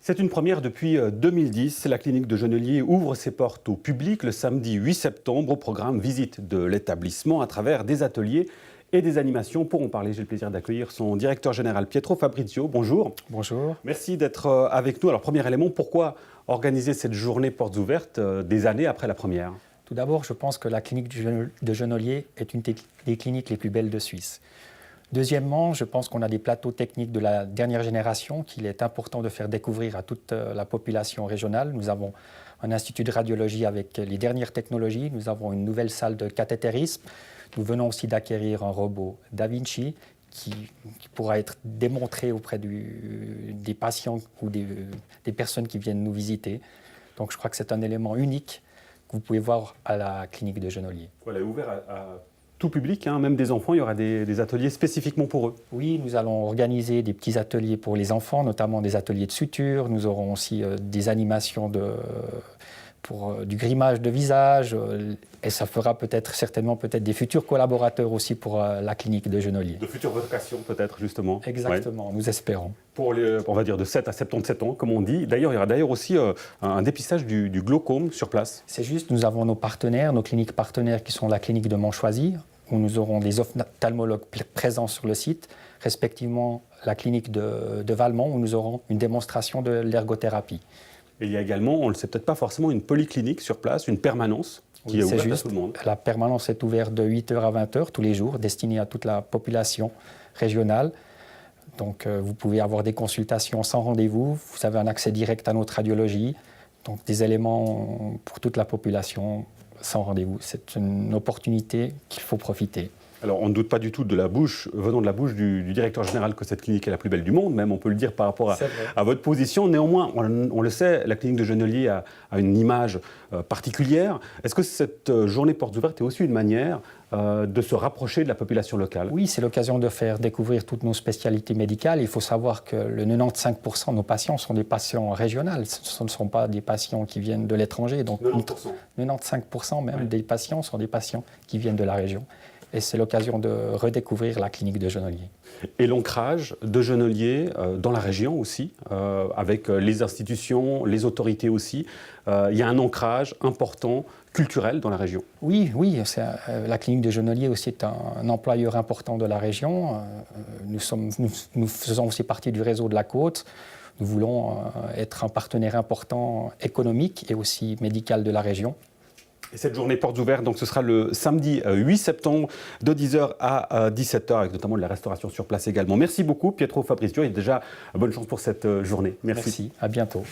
C'est une première depuis 2010. La clinique de Genelier ouvre ses portes au public le samedi 8 septembre au programme visite de l'établissement à travers des ateliers et des animations. Pour en parler, j'ai le plaisir d'accueillir son directeur général Pietro Fabrizio. Bonjour. Bonjour. Merci d'être avec nous. Alors, premier élément, pourquoi organiser cette journée portes ouvertes des années après la première ? Tout d'abord, je pense que la clinique de Genelier est une des cliniques les plus belles de Suisse. Deuxièmement, je pense qu'on a des plateaux techniques de la dernière génération qu'il est important de faire découvrir à toute la population régionale. Nous avons un institut de radiologie avec les dernières technologies. Nous avons une nouvelle salle de cathétérisme. Nous venons aussi d'acquérir un robot Da Vinci qui pourra être démontré auprès des patients ou des personnes qui viennent nous visiter. Donc je crois que c'est un élément unique que vous pouvez voir à la clinique de Genelier. Voilà, ouvert à tout public, hein, même des enfants, il y aura des ateliers spécifiquement pour eux. Oui, nous allons organiser des petits ateliers pour les enfants, notamment des ateliers de suture. Nous aurons aussi des animations pour du grimage de visage. Et ça fera certainement des futurs collaborateurs aussi pour la clinique de Genelier. De futures vocations peut-être, justement. Exactement, ouais. Nous espérons. Pour on va dire de 7 à 77 ans, comme on dit. D'ailleurs, il y aura aussi un dépistage du glaucome sur place. C'est juste, nous avons nos partenaires, nos cliniques partenaires qui sont la clinique de Montchoisy, où nous aurons des ophtalmologues présents sur le site, respectivement la clinique de Valmont, où nous aurons une démonstration de l'ergothérapie. Et il y a également, on ne le sait peut-être pas forcément, une polyclinique sur place, une permanence qui est ouverte à tout le monde. La permanence est ouverte de 8h à 20h tous les jours, destinée à toute la population régionale. Donc vous pouvez avoir des consultations sans rendez-vous, vous avez un accès direct à notre radiologie, donc des éléments pour toute la population sans rendez-vous. C'est une opportunité qu'il faut profiter. Alors, on ne doute pas du tout venant de la bouche du directeur général, que cette clinique est la plus belle du monde, même on peut le dire par rapport à votre position. Néanmoins, on le sait, la clinique de Genelier a une image particulière. Est-ce que cette journée portes ouvertes est aussi une manière de se rapprocher de la population locale ? Oui, c'est l'occasion de faire découvrir toutes nos spécialités médicales. Il faut savoir que le 95% de nos patients sont des patients régionaux. Ce ne sont pas des patients qui viennent de l'étranger. Donc 95% même des patients sont des patients qui viennent de la région. Et c'est l'occasion de redécouvrir la clinique de Genelier. Et l'ancrage de Genelier dans la région aussi, avec les institutions, les autorités aussi. Il y a un ancrage important, culturel dans la région. Oui, la clinique de Genelier aussi est un employeur important de la région. Nous faisons aussi partie du réseau de la Côte. Nous voulons être un partenaire important économique et aussi médical de la région. Et cette journée portes ouvertes, donc ce sera le samedi 8 septembre de 10h à 17h, avec notamment de la restauration sur place également. Merci beaucoup Pietro Fabrizio et déjà bonne chance pour cette journée. Merci, à bientôt.